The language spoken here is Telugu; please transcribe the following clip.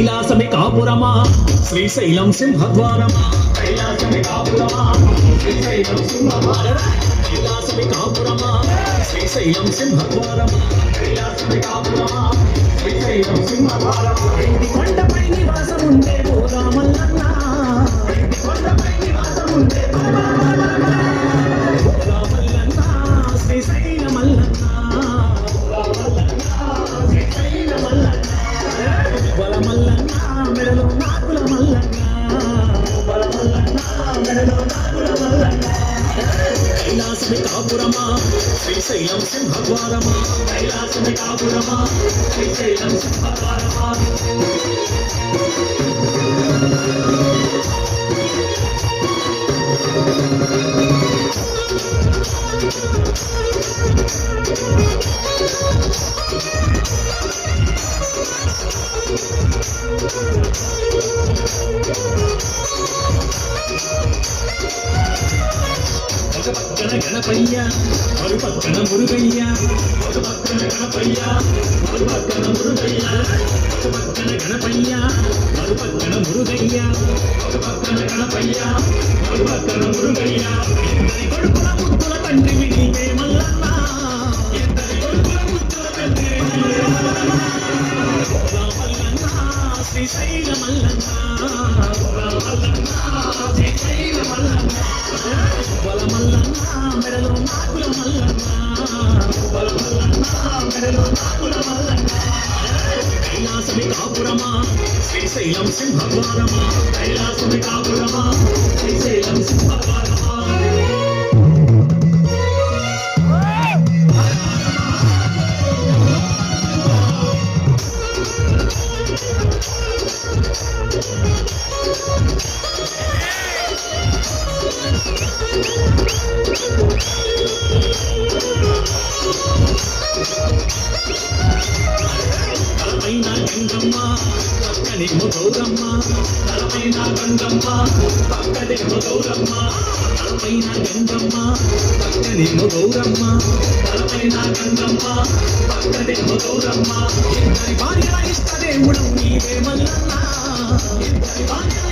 కైలాసమి కాపురమా శ్రీశైలం సింహద్వారమా కైలాసమి కాపురమా శ్రీశైలం సింహద్వారమా కైలాసమి కాపురమా శ్రీశైలం సింహద్వారమా కైలాసమి కాపురమా శ్రీశైలం సింహద్వారమా ఇంటి కొండపై నివాసం ఉండే ఓ రామల్లన్న ఇంటి కొండపై నివాసం ఉండే ఓ రామల్లన్న శ్రీశైల మల్లన్న శ్రీశైల మల్లన్న బల మల్లన్న మెడలో నాకుల మల్లన్న బల మల్లన్న మెడలో నాకుల మల్లన్న కైలాసమి కాపురమా శ్రీశైలం సింహద్వారమా కైలాసమి కాపురమా శ్రీశైలం సింహద్వారమా ఒక పక్కన గణపయ్య మరు పక్కన మురుగయ్య ఒక పక్కన గణపయ్య మరు పక్కన మురుగయ్య ఒక పక్కన గణపయ్య మరు పక్కన మురుగయ్య ఒక పక్కన గణపయ్య మరు పక్కన మురుగయ్య ఇద్దరి కొడుకుల ముద్దుల తండ్రి నీవే మల్లన్న ఇద్దరి కొడుకుల ముద్దుల తండ్రి నీవే మల్లన్న శ్రీశైల మల్లన్న మల్లన్న శ్రీశైల మల్లన్న బల మల్లన్న మెడలో నాకుల మల్లన్న బల మల్లన్న మెడలో నాకుల మల్లన్న కైలాసమి కాపురమా శ్రీశైలం సింహద్వారమా కైలాసమి కాపురమా శ్రీశైలం సింహద్వారమా తలపైన గంగమ్మ పక్కనేమో గౌరమ్మ తలపైన గంగమ్మ పక్కనేమో గౌరమ్మ తలపైన గంగమ్మ పక్కనేమో గౌరమ్మ తలపైన గంగమ్మ పక్కనేమో గౌరమ్మ ఇద్దరి భార్యల ఇష్టదేవుడు నీవే మల్లన్న ఇద్దరి భార్యల